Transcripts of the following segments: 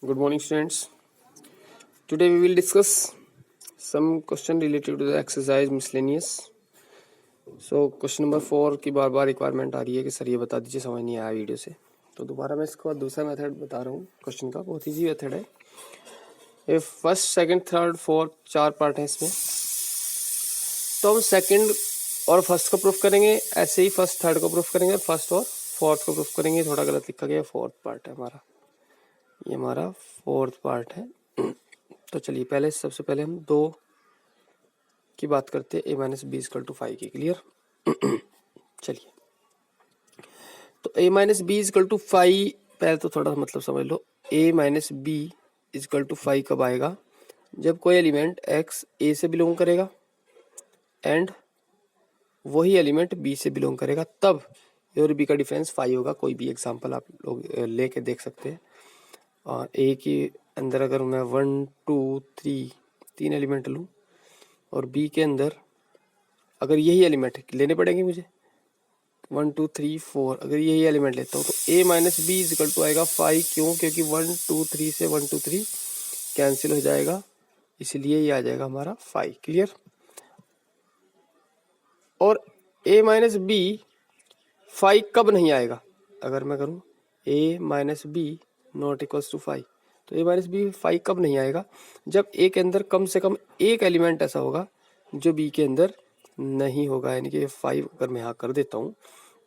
Good morning, students. Today we will discuss some question related to the exercise miscellaneous. So question number 4 की बार बार requirement आ रही है कि sir ये बता दीजिए, समझ नहीं आया वीडियो से, तो दोबारा मैं इसका दूसरा मेथड बता रहा हूँ क्वेश्चन का। बहुत ईजी मेथड है। ये first, second, third, fourth 4 part है इसमें, तो हम सेकंड और फर्स्ट को प्रूफ करेंगे, ऐसे ही फर्स्ट थर्ड को प्रूफ करेंगे और फर्स्ट और फोर्थ को प्रूफ करेंगे। थोड़ा गलत लिखा गया, फोर्थ पार्ट है हमारा, ये हमारा फोर्थ पार्ट है। तो चलिए सबसे पहले हम 2 की बात करते हैं, a minus b equal to 5 की। क्लियर? चलिए, तो a minus b equal to 5, पहले तो थोड़ा मतलब समझ लो। a minus b equal to 5 कब आएगा? जब कोई एलिमेंट x a से बिलोंग करेगा एंड वही एलिमेंट b से बिलोंग करेगा, तब a और b का डिफरेंस 5 होगा। कोई भी एग्जांपल आप लोग लेके देख सकते हैं। और a के अंदर अगर मैं 1 2 3 3 एलिमेंट लूँ और b के अंदर अगर यही एलिमेंट लेने पड़ेंगे मुझे 1 2 3 4, अगर यही एलिमेंट लेता हूँ तो a minus b equal to आएगा 5। क्यों? क्योंकि 1 2 3 से 1 2 3 कैंसिल हो जाएगा, इसलिए ये आ जाएगा हमारा 5। क्लियर? और a माइनस बी 5 कब नहीं आएगा? अगर मैं करूँ a minus b not equals to 5, तो a माइनस बी 5 कब नहीं आएगा? जब a के अंदर कम से कम एक एलिमेंट ऐसा होगा जो b के अंदर नहीं होगा। यानी कि 5 अगर मैं यहाँ कर देता हूँ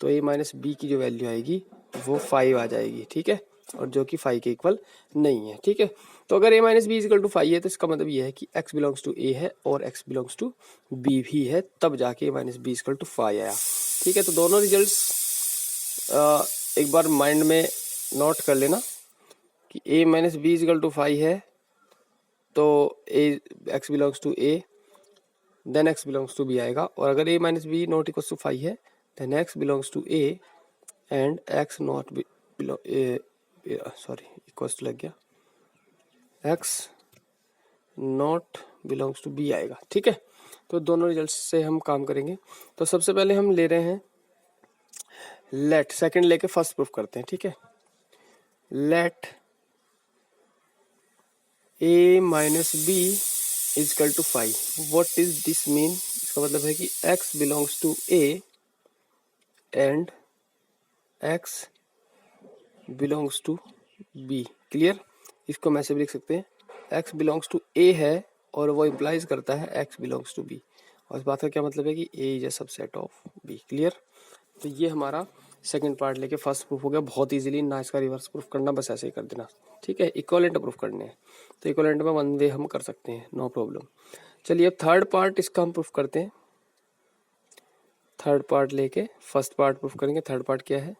तो a माइनस बी की जो वैल्यू आएगी वो 5 आ जाएगी। ठीक है? और जो कि 5 के इक्वल नहीं है। ठीक है? तो अगर a minus b equal to 5 है तो इसका मतलब ये है कि x बिलोंग्स टू a है और x बिलोंग्स टू b भी है, तब जाके a minus b equal to 5 आया। ठीक है? तो दोनों रिजल्ट्स एक बार माइंड में नोट कर लेना कि a minus b equal to 5 है तो x belongs to a, then x belongs to b आएगा। और अगर a minus b not equal to 5 है then x belongs to a and x not equals to लग गया, x not belongs to b आएगा। ठीक है? तो दोनों रिजल्ट से हम काम करेंगे। तो सबसे पहले हम ले रहे हैं लेट, सेकंड लेके फर्स्ट प्रूफ करते हैं। ठीक है? Let a minus b equal to 5। What is this mean? इसका मतलब है कि x belongs to a and x belongs to b। Clear? इसको हम ऐसे भी लिख सकते हैं, x बिलोंग्स टू a है और वो इम्प्लाइज करता है x बिलोंग्स टू b। और इस बात का क्या मतलब है कि a is a subset of b। Clear? तो ये हमारा सेकंड पार्ट लेके फर्स्ट प्रूफ हो गया। बहुत इजीली, ना इसका रिवर्स प्रूफ करना, बस ऐसे ही कर देना। ठीक है? इक्विवेलेंट प्रूफ करने हैं तो इक्विवेलेंट में वन वे हम कर सकते हैं, नो प्रॉब्लम। चलिए अब थर्ड पार्ट इसका हम प्रूफ करते हैं। थर्ड पार्ट लेके फर्स्ट पार्ट प्रूफ करेंगे। थर्ड पार्ट क्या है?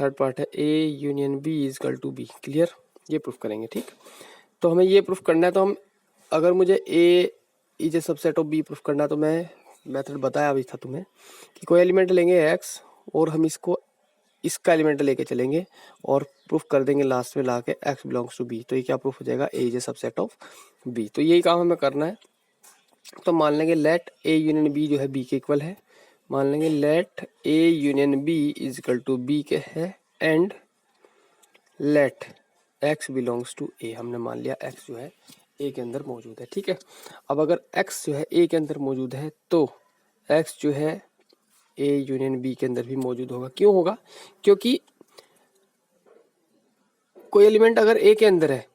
थर्ड पार्ट है a union b equal to b। Clear? ये प्रूफ करेंगे। ठीक? तो हमें ये प्रूफ करना है, तो हम अगर मुझे a is a subset of b proof करना है तो मैं मेथड बताया भी था तुम्हें कि कोई एलिमेंट लेंगे x और हम इसका एलिमेंट लेके चलेंगे और प्रूफ कर देंगे लास्ट में लाके x बिलोंग्स टू b। तो ये क्या प्रूफ हो जाएगा? a is a subset of b। तो यही काम हमें करना है। तो मान लेंगे लेट a यूनियन b जो है b के इक्वल है। मान लेंगे let a union b is equal to b के है and let x belongs to a। हमने मान लिया x जो है a के अंदर मौजूद है। ठीक है? अब अगर x जो है a के अंदर मौजूद है तो x जो है a यूनियन b के अंदर भी मौजूद होगा। क्यों होगा? क्योंकि कोई एलिमेंट अगर a के अंदर है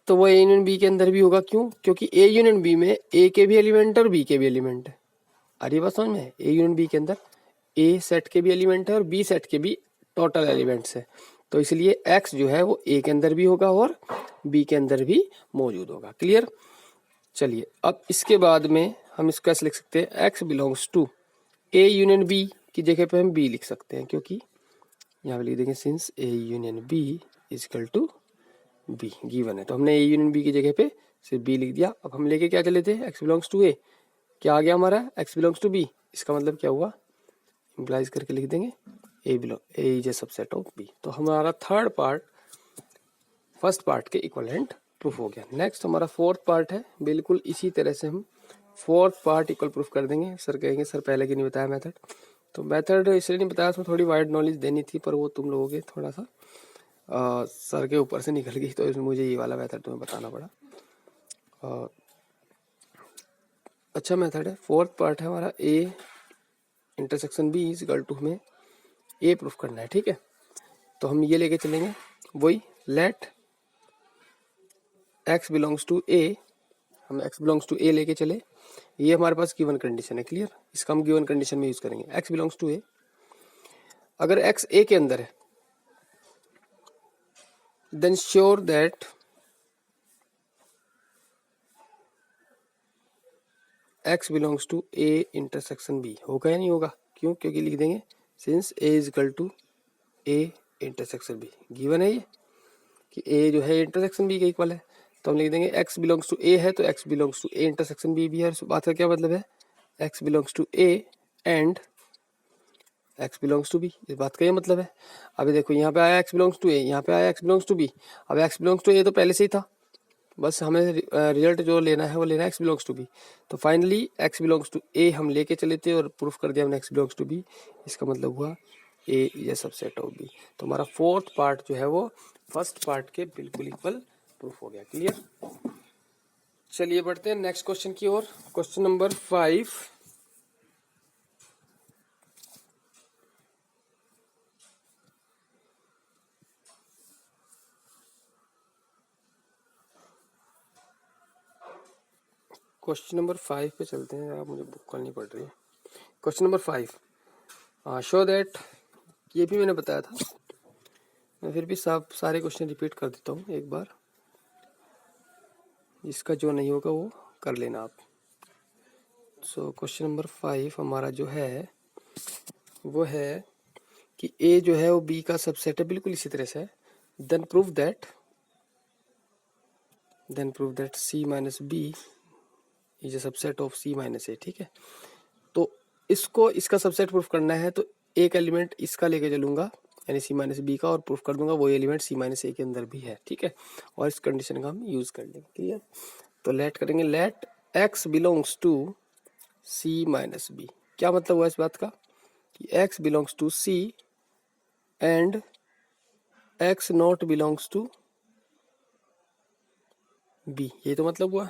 तो वो a यूनियन b के अंदर भी होगा। क्यों? क्योंकि a यूनियन b में a के भी एलिमेंट है और b के भी एलिमेंट है। आ रही बात समझ में? a यूनियन b के अंदर a सेट के भी एलिमेंट है और b सेट के भी टोटल एलिमेंट्स है। तो इसलिए x जो है वो a के अंदर भी होगा और b के अंदर भी मौजूद होगा। क्लियर? चलिए अब इसके बाद में हम इसको कैसे लिख सकते हैं? x belongs to a union b की जगह पे हम b लिख सकते हैं, क्योंकि यहाँ पे लिख देंगे since a union b is equal to b given है। तो हमने a यूनियन b की जगह पे सिर्फ b लिख दिया। अब हम लेके क्या चले थे? x belongs to a। क्या आ गया हमारा? x belongs to b। इसका मतलब क्या हुआ? इम्प्लाइज करके लिख देंगे a is a subset of b। तो हमारा थर्ड पार्ट फर्स्ट पार्ट के इक्विवेलेंट प्रूफ हो गया। नेक्स्ट हमारा फोर्थ पार्ट है। बिल्कुल इसी तरह से हम फोर्थ पार्ट इक्वल प्रूफ कर देंगे। सर कहेंगे सर पहले क्यों नहीं बताया मेथड, तो मेथड इसलिए नहीं बताया, उसमें थोड़ी वाइड नॉलेज देनी थी, पर वो तुम लोगों के थोड़ा सा सर के ऊपर से निकल गई, तो इसमें मुझे ये वाला मेथड तुम्हें बताना पड़ा। अच्छा मेथड है। फोर्थ पार्ट है हमारा a intersection b is equal to, हमें ए प्रूफ करना है, ठीक है। तो हम ये लेके चलेंगे वही, let x belongs to a, हम एक्स बिलोंग्स टू ए लेके चले, ये हमारे पास गिवन कंडीशन है, क्लियर। इसका हम गिवन कंडीशन में यूज करेंगे, एक्स बिलोंग्स टू ए। अगर एक्स ए के अंदर है then sure that x belongs to A intersection b. होगा या नहीं होगा? क्यों? क्योंकि लिख देंगे since a is equal to A intersection b, given है ये कि ए जो है इंटरसेक्शन बी के इक्वल है, तो हम लिख देंगे एक्स बिलोंग्स टू ए है तो x belongs to A intersection b भी है। इस बात का क्या मतलब है? X belongs to A and x belongs to b, इस बात का ये मतलब है। अभी देखो यहाँ पे आया एक्स बिलोंग्स टू ए, यहाँ पे आया एक्स बिलोंग्स टू बी। अब एक्स बिलोंग्स टू ए तो पहले से ही था, बस हमें रिजल्ट जो लेना है वो लेना है एक्स बिलोंग्स टू बी। तो finally x belongs to a हम लेके चले थे और प्रूफ कर दिया हमने एक्स बिलोंग्स टू बी। इसका मतलब हुआ A is a subset of B. तो हमारा फोर्थ पार्ट जो है वो फर्स्ट पार्ट के बिल्कुल इक्वल प्रूफ हो गया, क्लियर। चलिए बढ़ते हैं नेक्स्ट क्वेश्चन की ओर। Question number 5। क्वेश्चन नंबर 5 पे चलते हैं, आप मुझे बुक करनी पड़ रही है। क्वेश्चन नंबर 5, शो दैट, ये भी मैंने बताया था, मैं फिर भी सारे क्वेश्चन रिपीट कर देता हूँ एक बार, जिसका जो नहीं होगा वो कर लेना आप। सो क्वेश्चन नंबर 5 हमारा जो है वो है कि ए जो है वो बी का सबसेट है, बिल्कुल इसी तरह से। Then prove that C minus B is a subset of C minus A, ठीक है। तो इसको इसका सबसेट प्रूफ करना है, तो एक एलिमेंट इसका लेके चलूंगा यानी सी माइनस बी का, और प्रूफ कर दूंगा वो एलिमेंट सी माइनस ए के अंदर भी है, ठीक है। और इस कंडीशन का हम यूज कर लेंगे, क्लियर। तो लेट करेंगे, let x belongs to c minus b. क्या मतलब हुआ इस बात का कि x belongs to c and x not belongs to b. ये तो मतलब हुआ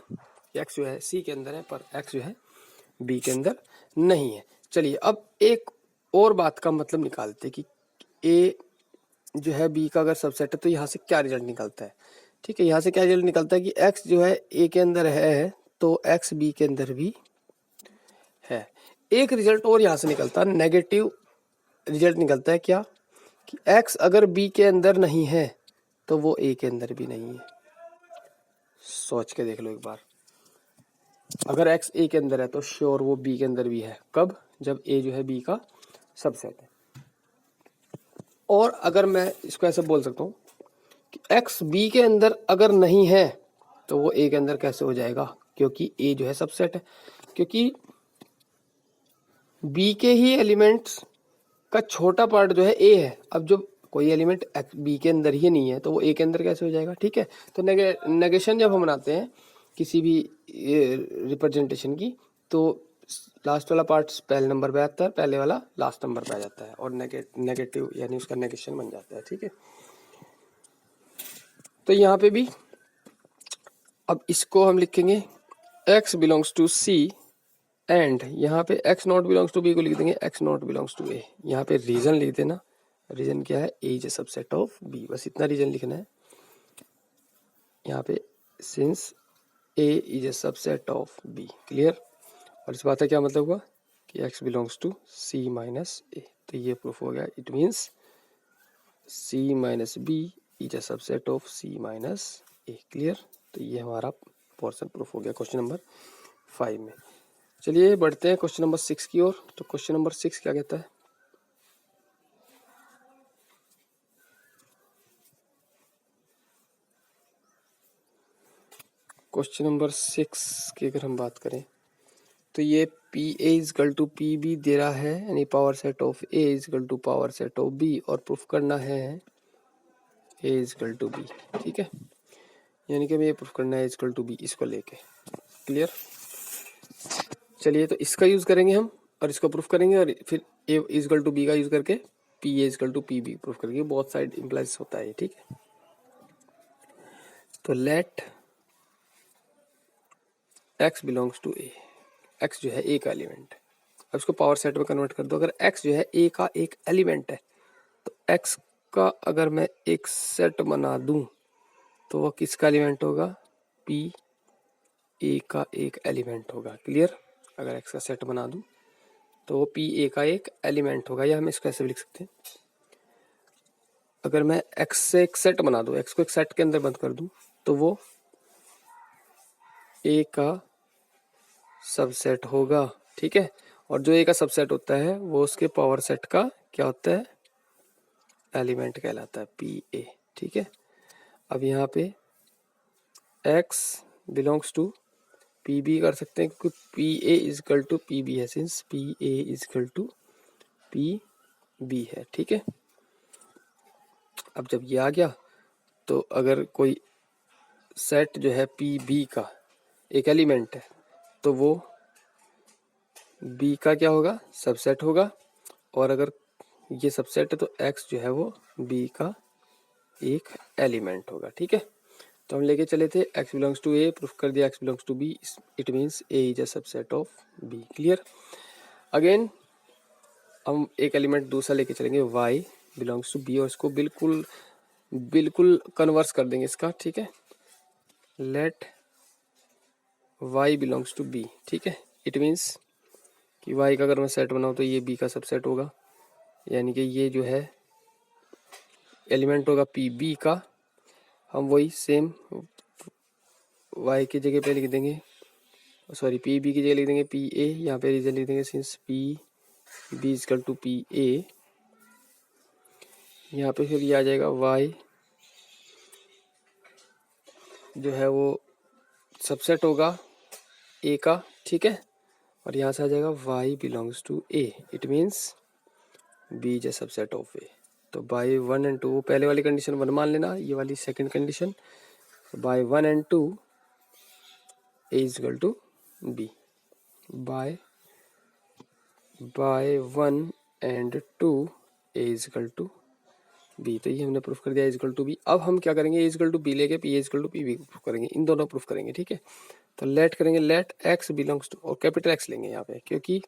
एक्स जो है सी के अंदर है पर एक्स जो है बी के अंदर नहीं है। चलिए अब एक और बात का मतलब निकालते कि ए जो है बी का अगर सबसेट है तो यहाँ से क्या रिजल्ट निकलता है, ठीक है। यहाँ से क्या रिजल्ट निकलता है कि एक्स जो है ए के अंदर है तो एक्स बी के अंदर भी है। एक रिजल्ट और यहाँ से निकलता है, नेगेटिव रिजल्ट निकलता है, क्या कि एक्स अगर बी के अंदर नहीं है तो वो ए के अंदर भी नहीं है। सोच के देख लो एक बार, अगर एक्स ए के अंदर है तो श्योर वो बी के अंदर भी है। कब? जब ए जो है बी का सबसेट है। और अगर मैं इसको ऐसे बोल सकता हूँ कि एक्स बी के अंदर अगर नहीं है तो वो ए के अंदर कैसे हो जाएगा, क्योंकि ए जो है सबसेट है, क्योंकि बी के ही एलिमेंट्स का छोटा पार्ट जो है ए है। अब जो कोई एलिमेंट बी के अंदर ही नहीं है तो वो ए के अंदर कैसे हो जाएगा, ठीक है। तो नेगेशन जब हम बनाते हैं किसी भी रिप्रेजेंटेशन की, तो लास्ट वाला पार्ट पहले नंबर पे आता है, पहले वाला लास्ट नंबर पे आ जाता है, और नेगेटिव यानी उसका नेगेशन बन जाता है, ठीक है। तो यहाँ पे भी अब इसको हम लिखेंगे x belongs to c and यहाँ पे x not belongs to b को लिख देंगे x not belongs to a। यहाँ पे रीजन लिख देना, रीजन क्या है, a is a subset of b, बस इतना रीजन लिखना है यहाँ पे, since a is a subset of b, clear. और इस बात का क्या मतलब हुआ कि x belongs to c minus a, तो ये प्रूफ हो गया। It means c minus b is a subset of c minus a, clear. तो ये हमारा पोर्शन प्रूफ हो गया क्वेश्चन नंबर 5 में। चलिए बढ़ते हैं क्वेश्चन नंबर 6 की ओर। तो क्वेश्चन नंबर 6 क्या कहता है, क्वेश्चन नंबर 6 की अगर हम बात करें तो ये P A equal to P B दे रहा है, यानी power set of A equal to power set of B, और प्रूफ करना है ए इजकल टू बी, ठीक है। यानी कि हमें ये प्रूफ करना है इजकल टू बी, इसको लेके, क्लियर। चलिए तो इसका यूज करेंगे हम और इसको प्रूफ करेंगे और फिर a is equal to b का यूज करके p a is equal to P b proof करेंगे। बोथ साइड इम्प्लाइज होता है, ठीक है। तो let x belongs to a, x जो है ए का एलिमेंट है। अब इसको पावर सेट में कन्वर्ट कर दो। अगर x जो है ए का एक एलिमेंट है तो x का अगर मैं एक सेट बना दूं तो वो किसका एलिमेंट होगा? p a का एक एलिमेंट होगा। क्लियर? अगर x का सेट बना दूं तो वो p a का एक एलिमेंट होगा, या हम इसको ऐसे भी लिख सकते हैं। अगर मैं x से एक सेट बना दूं, x को एक सेट के अंदर बंद कर दूं तो वो a का सबसेट होगा, ठीक है। और जो a का सबसेट होता है वो उसके पावर सेट का क्या होता है? एलिमेंट कहलाता है, पी ए, ठीक है। अब यहाँ पे x belongs to P B कर सकते हैं क्योंकि P A equal to P B है, since P A equal to P B है, ठीक है। अब जब ये आ गया तो अगर कोई सेट जो है पी बी का एक एलिमेंट है तो वो बी का क्या होगा? सबसेट होगा। और अगर ये सबसेट है तो x जो है वो बी का एक एलिमेंट होगा, ठीक है। तो हम लेके चले थे x belongs to a, proof कर दिया x belongs to b, it means a is a subset of b। Clear? Again हम एक एलिमेंट दूसरा लेके चलेंगे y बिलोंग्स टू b और इसको बिल्कुल बिल्कुल कन्वर्स कर देंगे इसका, ठीक है। Let y belongs to b, ठीक है। इट मीन्स कि y का अगर मैं सेट बनाऊँ तो ये b का सबसेट होगा, यानी कि ये जो है एलिमेंट होगा पी बी का। हम वही सेम y की जगह पे लिख देंगे, सॉरी पी बी की जगह लिख देंगे पी ए, यहाँ पे रीजन लिख देंगे since p b equal to p a. यहाँ पे फिर ये आ जाएगा y जो है वो सबसेट होगा a का, ठीक है। और यहाँ से आ जाएगा y belongs to a, it means b is a subset of a। तो बाय 1 एंड 2, वो पहले वाली कंडीशन 1 मान लेना, ये वाली second condition. By 1 and 2 a is equal to b। By 1 and 2 a is equal to b। तो ये हमने प्रूफ कर दिया इजकल टू बी। अब हम क्या करेंगे? इजकल टू बी लेके p equal to P b proof करेंगे, इन दोनों प्रूफ करेंगे, ठीक है। तो लेट करेंगे, लेट x बिलोंग्स टू, और कैपिटल x लेंगे यहाँ पे क्योंकि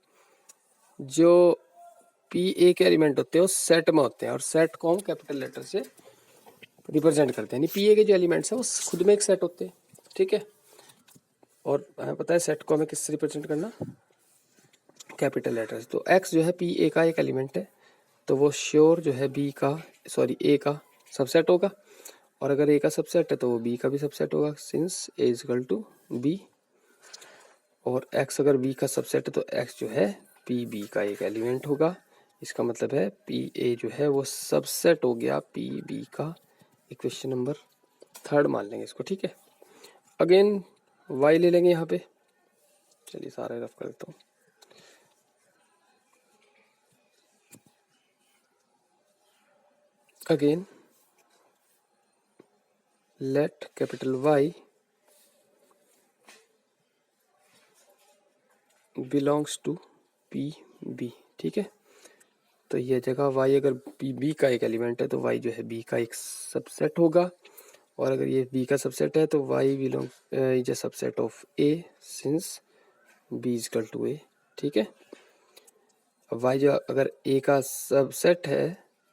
जो पी ए के एलिमेंट होते हैं वो सेट में होते हैं और सेट को हम कैपिटल लेटर से रिप्रेजेंट करते हैं। यानी पी ए के जो एलिमेंट्स हैं वो खुद में एक सेट होते हैं, ठीक है। और हमें पता है सेट को हमें किससे रिप्रेजेंट करना? कैपिटल लेटर से। तो x जो है पी ए का एक एलिमेंट है तो वो श्योर जो है बी का, सॉरी ए का सबसेट होगा। और अगर ए का सबसेट है तो वो बी का भी सबसेट होगा, since a is equal to B. और x अगर बी का सबसेट है तो x जो है पी बी का एक एलिमेंट होगा। इसका मतलब है पी ए जो है वो सबसेट हो गया पी बी का। इक्वेशन नंबर 3 मान लेंगे इसको, ठीक है। अगेन y ले लेंगे यहाँ पे, चलिए सारा रफ कर देता हूँ। Again let capital Y belongs to P b, ठीक है। तो यह जगह y अगर पी बी का एक एलिमेंट है तो y जो है b का एक सबसेट होगा। और अगर ये b का सबसेट है तो y belong is a subset of a since b is equal to a, ठीक है। अब y जो अगर a का सबसेट है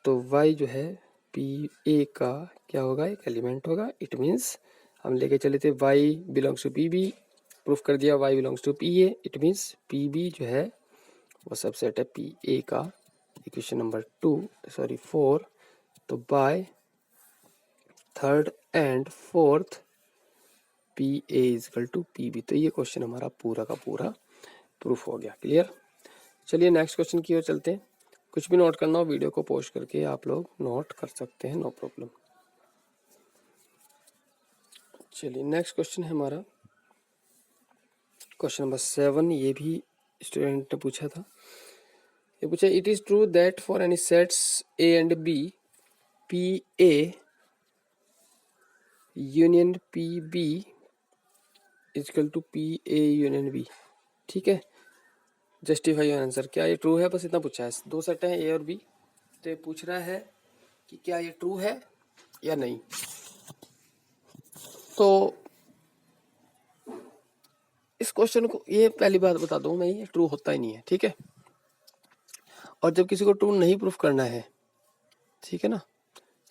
तो y जो है पी ए का क्या होगा? एक एलिमेंट होगा। इट मीन्स हम लेके चले थे y belongs to P b, proof कर दिया y belongs to p a, it means p b जो है वो सबसेट है पी ए का। Equation number 4। तो बाय 3rd and 4th p A equal to P b. तो ये क्वेश्चन हमारा पूरा का पूरा प्रूफ हो गया। क्लियर? चलिए नेक्स्ट क्वेश्चन की ओर चलते हैं। कुछ भी नोट करना हो वीडियो को पॉज करके आप लोग नोट कर सकते हैं, नो प्रॉब्लम। चलिए नेक्स्ट क्वेश्चन है हमारा क्वेश्चन नंबर 7। ये भी स्टूडेंट ने पूछा था। ये पूछा, it is true that for any sets a and b p a union p b equal to p a union b, ठीक है। जस्टिफाई योर आंसर, क्या ये ट्रू है, बस इतना पूछा है। दो सेट हैं ए और बी, तो ये पूछ रहा है कि क्या ये ट्रू है या नहीं। तो इस क्वेश्चन को, ये पहली बात बता दूं मैं, ये ट्रू होता ही नहीं है, ठीक है। और जब किसी को ट्रू नहीं प्रूफ करना है, ठीक है ना,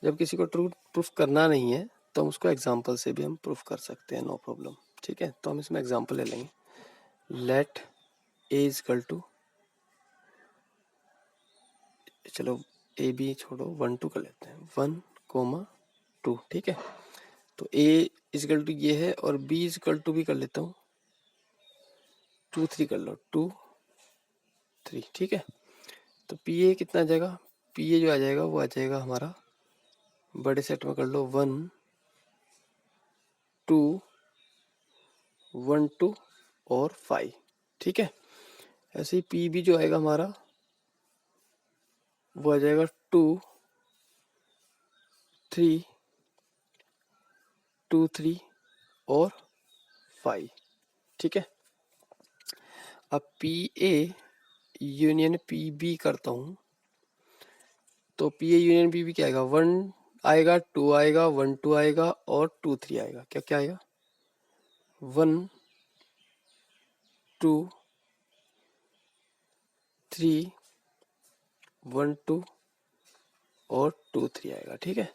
जब किसी को ट्रू प्रूफ करना नहीं है तो हम उसको एग्जाम्पल से भी हम प्रूफ कर सकते हैं, नो प्रॉब्लम, ठीक है। तो हम इसमें एग्जाम्पल ले लेंगे। Let a is equal to, चलो ए बी छोड़ो, 1 2 कर लेते हैं, 1 2, ठीक है। तो ए इज इक्वल टू ये है, और बी इज इक्वल टू भी कर लेता हूँ 2 3 कर लो, 2 3, ठीक है। तो पी ए कितना आ जाएगा, पी ए जो आ जाएगा वो आ जाएगा हमारा, बड़े सेट में कर लो, 1 2 1 2 और 5, ठीक है। ऐसे ही पी बी जो आएगा हमारा वो आ जाएगा 2 3 2 3 और 5, ठीक है। अब p a union p b करता हूँ, तो p a union p b क्या आएगा, 1 आएगा, 2 आएगा, 1 2 आएगा और 2 3 आएगा। क्या क्या आएगा, 1 2 3 1 2 और 2 3 आएगा, ठीक है।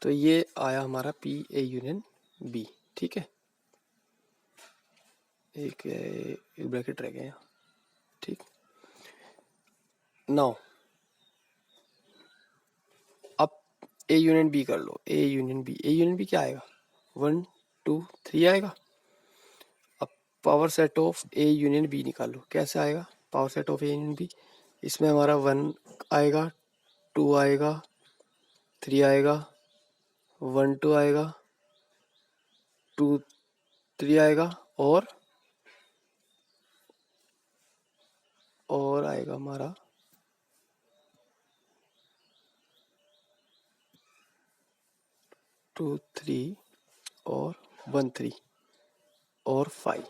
तो ये आया हमारा पी ए यूनियन बी, ठीक है। एक ब्रैकेट रह गया यहाँ, ठीक। नाउ अब ए यूनियन बी कर लो, A union B, A union B क्या आएगा, 1 2 3 आएगा। अब power set of A union B निकालो, कैसे आएगा power set of A union B, इसमें हमारा 1 आएगा, 2 आएगा, 3 आएगा, 1 2 आएगा, 2 3 आएगा और आएगा हमारा 2 3 और 1 3 और 5,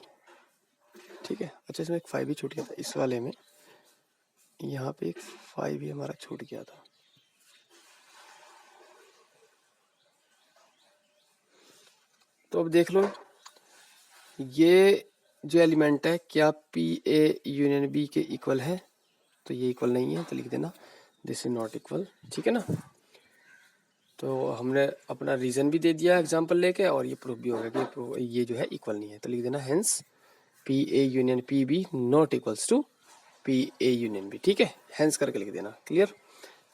ठीक है। अच्छा, इसमें एक 5 भी छूट गया था इस वाले में, यहाँ पे एक 5 भी हमारा छूट गया था। तो अब देख लो, ये जो एलिमेंट है क्या पी ए यूनियन बी के इक्वल है, तो ये इक्वल नहीं है, तो लिख देना दिस इज नॉट इक्वल, ठीक है ना। तो हमने अपना रीजन भी दे दिया एग्जांपल लेके, और ये प्रूफ भी हो गया कि ये जो है इक्वल नहीं है, तो लिख देना hence p a union p b not equals to p a union b, ठीक है। हेंस करके लिख देना, क्लियर।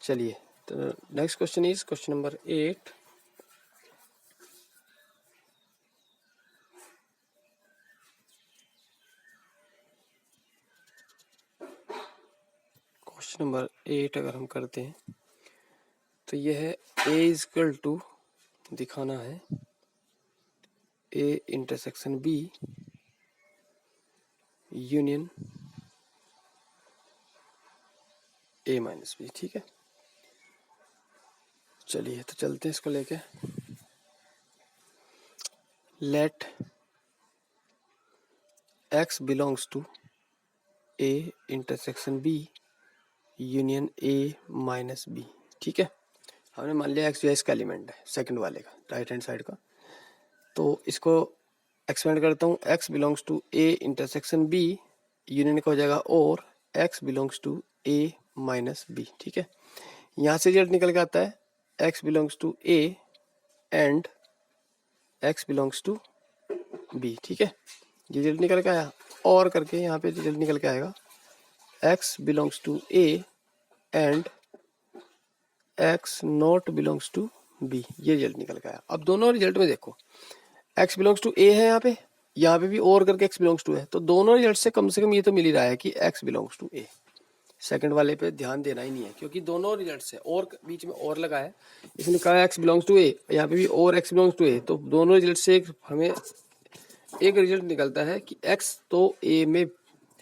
चलिए, तो next question is question number 8। Question number 8 अगर हम करते हैं तो ये है ए इज इक्वल टू, दिखाना है ए इंटरसेक्शन बी यूनियन ए माइनस बी, ठीक है। चलिए, तो चलते हैं इसको लेके। Let x belongs to A intersection B union A minus b, ठीक है। हमने मान लिया एक्स जो है इसका एलिमेंट है, सेकंड वाले का, राइट हैंड साइड का। तो इसको एक्सपेंड करता हूँ, x belongs to A intersection B union का हो जाएगा और x belongs to a minus b, ठीक है। यहाँ से रिजल्ट निकल के आता है x belongs to A and x belongs to B, ठीक है। ये रिजल्ट निकल के आया, और करके यहाँ पे रिजल्ट निकल के आएगा x belongs to A and x not belongs to b, ये रिजल्ट निकल के आया। अब दोनों रिजल्ट में देखो, एक्स बिलोंग्स टू ए है यहाँ पे भी और करके एक्स बिलोंग्स टू है, तो दोनों रिजल्ट से कम ये तो मिल ही रहा है कि x belongs to A. Second वाले पे ध्यान देना ही नहीं है, क्योंकि दोनों रिजल्ट से और बीच में और लगा है, इसने कहा एक्स बिलोंग्स टू ए, यहाँ पे भी और एक्स बिलोंग्स टू ए, तो दोनों रिजल्ट से हमें एक रिजल्ट निकलता है कि एक्स तो ए में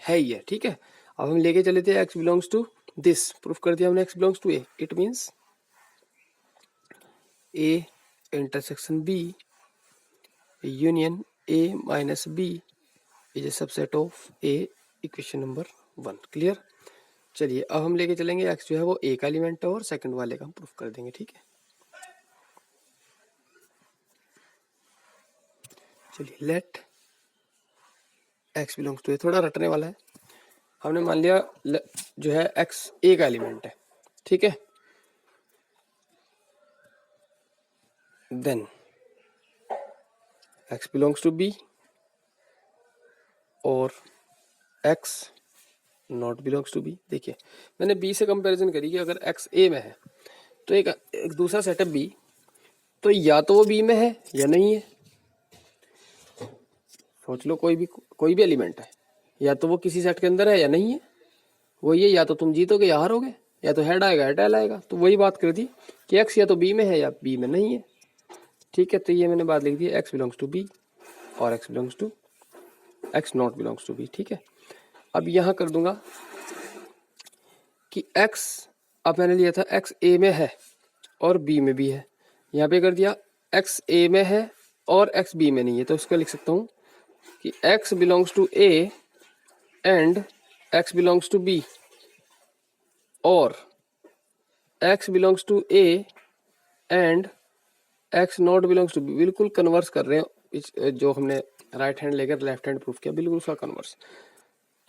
है ही है, ठीक है। अब हम लेके चले थे x belongs to this, proof कर दिया हमने x belongs to A, it means A intersection B union A minus B is a subset of A, equation number 1। Clear. चलिए अब हम लेके चलेंगे एक्स जो है वो ए का एलिमेंट है और सेकंड वाले का हम प्रूफ कर देंगे। ठीक है, चलिए लेट एक्स बिलोंग्स टू ए, थोड़ा रटने वाला है। हमने मान लिया जो है एक्स ए का एलिमेंट है। ठीक है, then x belongs to B और x not belongs to B. देखिए मैंने बी से कंपैरिजन करी कि अगर एक्स ए में है तो एक दूसरा सेटअप बी, तो या तो वो बी में है या नहीं है। सोच लो कोई भी एलिमेंट है, या तो वो किसी सेट के अंदर है या नहीं है। वही है, या तो तुम जीतोगे या हारोगे, या तो हेड आएगा या टेल आएगा। तो वही बात कर दी कि एक्स या तो बी में है या बी में नहीं है। ठीक है, तो ये मैंने बात लिख दी, एक्स बिलोंग्स टू बी और x not belongs to B. ठीक है, अब यहां कर दूंगा कि एक्स, अब मैंने लिया था एक्स ए में है और बी में भी है, यहाँ पे कर दिया एक्स ए में है और एक्स बी में नहीं है। तो इसको लिख सकता हूँ कि x belongs to A and x belongs to B और x belongs to A and x not belongs to B. बिल्कुल कन्वर्स कर रहे हैं, जो हमने राइट हैंड लेकर लेफ्ट हैंड प्रूफ किया, बिल्कुल उसका कन्वर्स।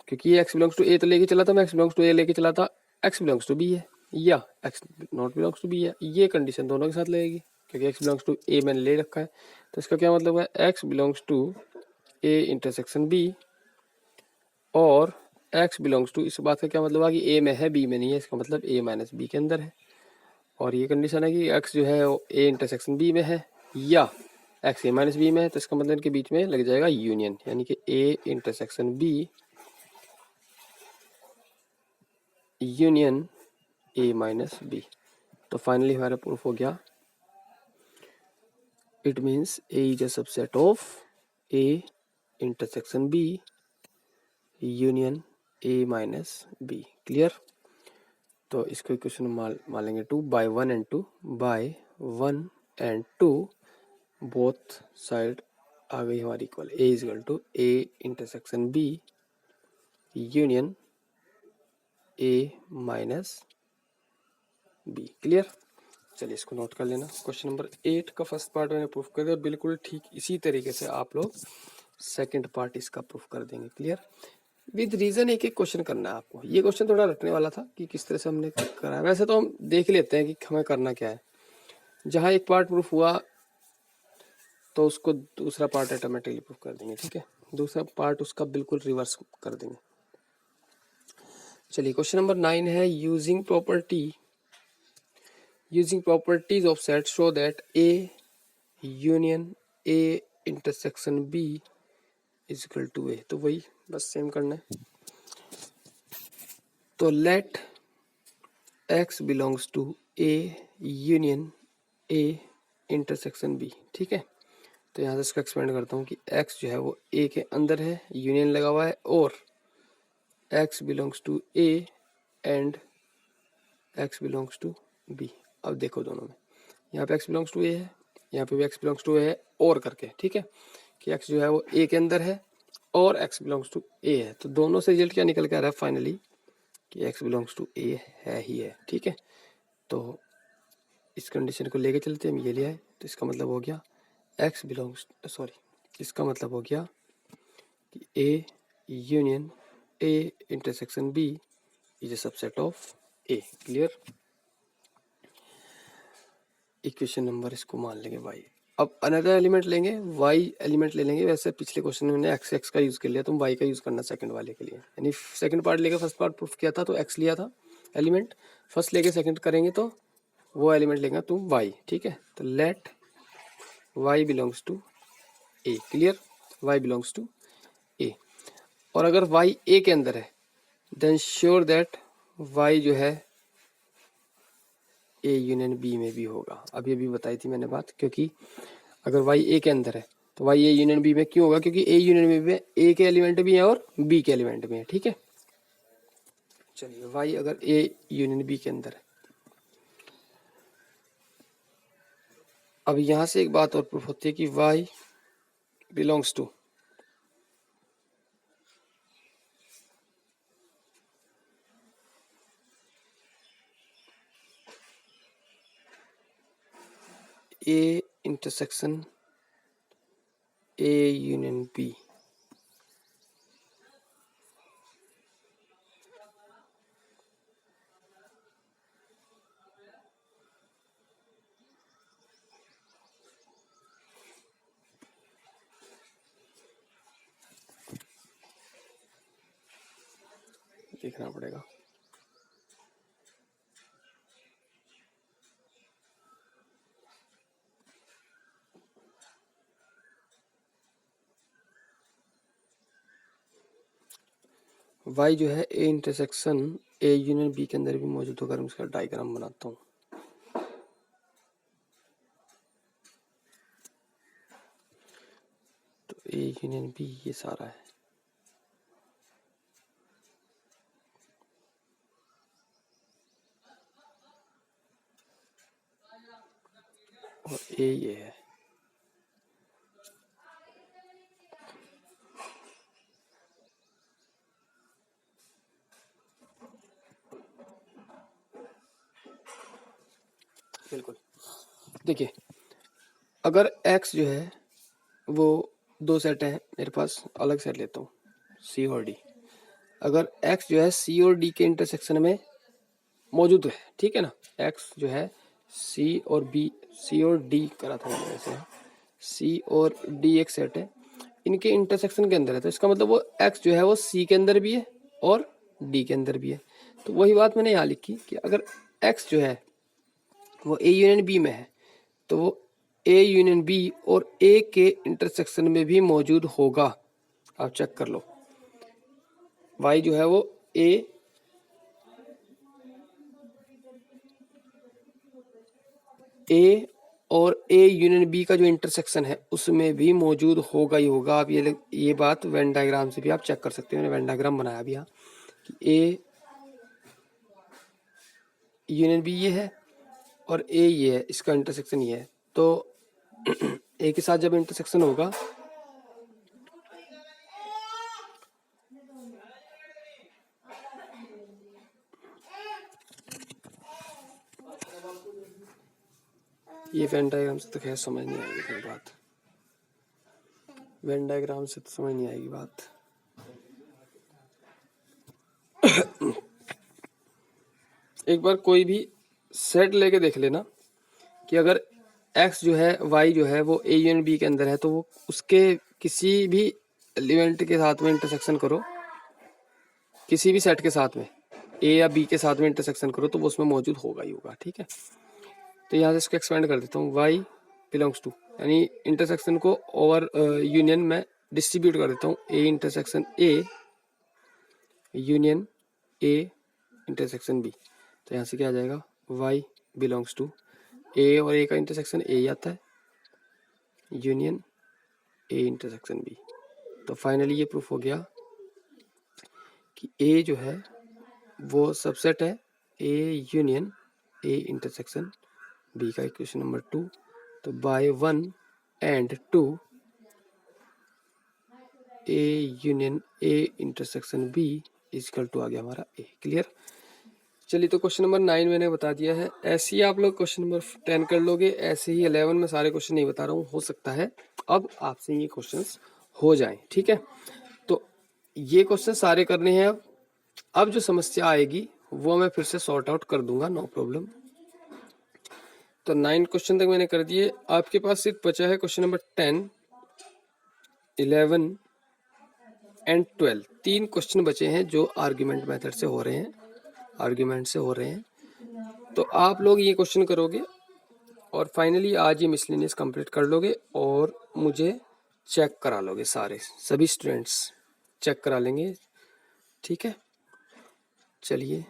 क्योंकि ये एक्स बिलोंग्स टू ए तो लेके चला था, मैं एक्स बिलोंग्स टू ए लेके चला था, एक्स बिलोंग्स टू बी है या x not belongs to B है। ये कंडीशन दोनों के साथ लगेगी क्योंकि एक्स बिलोंग्स टू ए मैंने ले रखा है। तो इसका क्या मतलब है, x belongs to A intersection B और एक्स बिलोंग्स टू, इस बात का क्या मतलब है कि ए में है बी में नहीं है, इसका मतलब ए माइनस बी के अंदर है। और ये कंडीशन है कि एक्स जो है ए इंटरसेक्शन बी में है या एक्स ए माइनस बी में है। तो इसका मतलब इनके बीच में लग जाएगा यूनियन, यानी कि A intersection B union A minus B. तो फाइनली हमारा प्रूफ हो गया, it means A is a subset of A intersection B union A minus B. Clear. तो इसको इक्वेशन मान लेंगे 2 by 1 and 2 by 1 and 2 both side आ गई हमारी equal. A is equal to A intersection B union A minus B. Clear. चलिए इसको note कर लेना। क्वेश्चन नंबर 8 का फर्स्ट पार्ट मैंने प्रूफ कर दिया, बिल्कुल ठीक इसी तरीके से आप लोग सेकंड पार्ट इसका प्रूफ कर देंगे। क्लियर। विद रीजन एक एक क्वेश्चन करना है आपको। ये क्वेश्चन थोड़ा रटने वाला था कि किस तरह से हमने करा है। वैसे तो हम देख लेते हैं कि हमें करना क्या है। जहां एक पार्ट प्रूफ हुआ तो उसको दूसरा पार्ट ऑटोमेटिकली प्रूफ कर देंगे। ठीक है, दूसरा पार्ट उसका बिल्कुल रिवर्स कर देंगे। चलिए क्वेश्चन नंबर 9 है, using properties of set show that A union A intersection B is equal to A। तो वही बस सेम करना है। तो let X belongs to A union A intersection B। ठीक है, तो यहाँ से इसको एक्सपेंड करता हूँ कि X जो है वो A के अंदर है, यूनियन लगा हुआ है, और X belongs to A and X belongs to B। अब देखो दोनों में, यहाँ पे x बिलोंग्स टू ए है, यहाँ पे भी x बिलोंग्स टू ए है, और करके। ठीक है, कि x जो है वो a के अंदर है और x बिलोंग्स टू a है। तो दोनों से रिजल्ट क्या निकल के आ रहा है फाइनली कि x बिलोंग्स टू a है ही है। ठीक है, तो इस कंडीशन को लेके चलते हैं, हम ये लिया है। तो इसका मतलब हो गया इसका मतलब हो गया कि a union a intersection b is a subset of a। Clear. Equation number इसको मान लेंगे y। अब अनदर एलिमेंट लेंगे, y एलिमेंट ले लेंगे। वैसे पिछले क्वेश्चन में मैंने x का यूज कर लिया, तुम y का यूज करना सेकंड वाले के लिए। यानी सेकंड पार्ट लेके फर्स्ट पार्ट प्रूफ किया था तो x लिया था एलिमेंट, फर्स्ट लेके सेकंड करेंगे तो वो एलिमेंट लेगा तुम y। ठीक है, तो let y belongs to a। Clear, y belongs to a। और अगर y a के अंदर है देन श्योर दैट y जो है ए यूनियन बी में भी होगा। अभी अभी बताई थी मैंने बात, क्योंकि अगर y ए के अंदर है तो y ए यूनियन बी में क्यों होगा, क्योंकि ए यूनियन बी में ए के एलिमेंट भी है और बी के एलिमेंट भी है। ठीक है, चलिए y अगर ए यूनियन बी के अंदर है, अब यहां से एक बात और प्रूफ होती है कि y belongs to A intersection A union B, लिखना पड़ेगा। y जो है ए इंटरसेक्शन ए यूनियन बी के अंदर भी मौजूद होकर मैं इसका डायग्राम बनाता हूँ। तो ए यूनियन बी ये सारा है, और ए ये है। बिल्कुल, देखिए अगर x जो है वो दो सेट है मेरे पास, अलग सेट लेता हूँ c और d। अगर x जो है c और d के इंटरसेक्शन में मौजूद है, ठीक है ना, x जो है c और d करा था मैंने वैसे, c और d एक सेट है, इनके इंटरसेक्शन के अंदर है, तो इसका मतलब वो x जो है वो c के अंदर भी है और d के अंदर भी है। तो वही बात मैंने यहाँ लिखी कि अगर x जो है वो a यूनियन b में है तो वो a यूनियन b और a के इंटरसेक्शन में भी मौजूद होगा। आप चेक कर लो, y जो है वो a और a यूनियन b का जो इंटरसेक्शन है उसमें भी मौजूद होगा ही होगा। आप ये बात वेन डायग्राम से भी आप चेक कर सकते हो, मैंने वेन डायग्राम बनाया भी यहाँ कि a यूनियन b ये है और a ये है, इसका इंटरसेक्शन ये है। तो a के साथ जब इंटरसेक्शन होगा ये वेन डायग्राम से तो खैर समझ नहीं आएगी कोई बात, वेन डायग्राम से तो समझ नहीं आएगी बात। एक बार कोई भी सेट लेके देख लेना कि अगर x जो है y जो है वो a यूनियन b के अंदर है तो वो उसके किसी भी एलिमेंट के साथ में इंटरसेक्शन करो, किसी भी सेट के साथ में a या b के साथ में इंटरसेक्शन करो तो वो उसमें मौजूद होगा ही होगा, ठीक है। तो यहाँ से इसको एक्सपेंड कर देता हूँ, y बिलोंग्स टू, यानी इंटरसेक्शन को ओवर यूनियन में डिस्ट्रीब्यूट कर देता हूँ, a intersection a union a intersection b। तो यहाँ से क्या आ जाएगा, y बिलोंग्स टू a और a का इंटरसेक्शन a आता है यूनियन a इंटरसेक्शन b। तो फाइनली ये प्रूफ हो गया कि a जो है वो सबसेट है a union a intersection b का इक्वेशन नंबर 2। तो by 1 and 2 a union a intersection b equal to आ गया हमारा a। क्लियर। चलिए तो क्वेश्चन नंबर 9 मैंने बता दिया है, ऐसे ही आप लोग क्वेश्चन नंबर 10 कर लोगे, ऐसे ही 11 में सारे क्वेश्चन नहीं बता रहा हूँ, हो सकता है अब आपसे ये क्वेश्चंस हो जाएं, ठीक है। तो ये क्वेश्चन सारे करने हैं। अब जो समस्या आएगी वो मैं फिर से सॉर्ट आउट कर दूंगा, नो प्रॉब्लम। तो 9 क्वेश्चन तक मैंने कर दिए, आपके पास सिर्फ बचा है क्वेश्चन नंबर 10, 11 एंड 12। 3 क्वेश्चन बचे हैं जो आर्ग्यूमेंट मेथड से हो रहे हैं, आर्ग्यूमेंट से हो रहे हैं। तो आप लोग ये क्वेश्चन करोगे और फाइनली आज ये मिसलेनियस कंप्लीट कर लोगे और मुझे चेक करा लोगे, सारे सभी स्टूडेंट्स चेक करा लेंगे, ठीक है। चलिए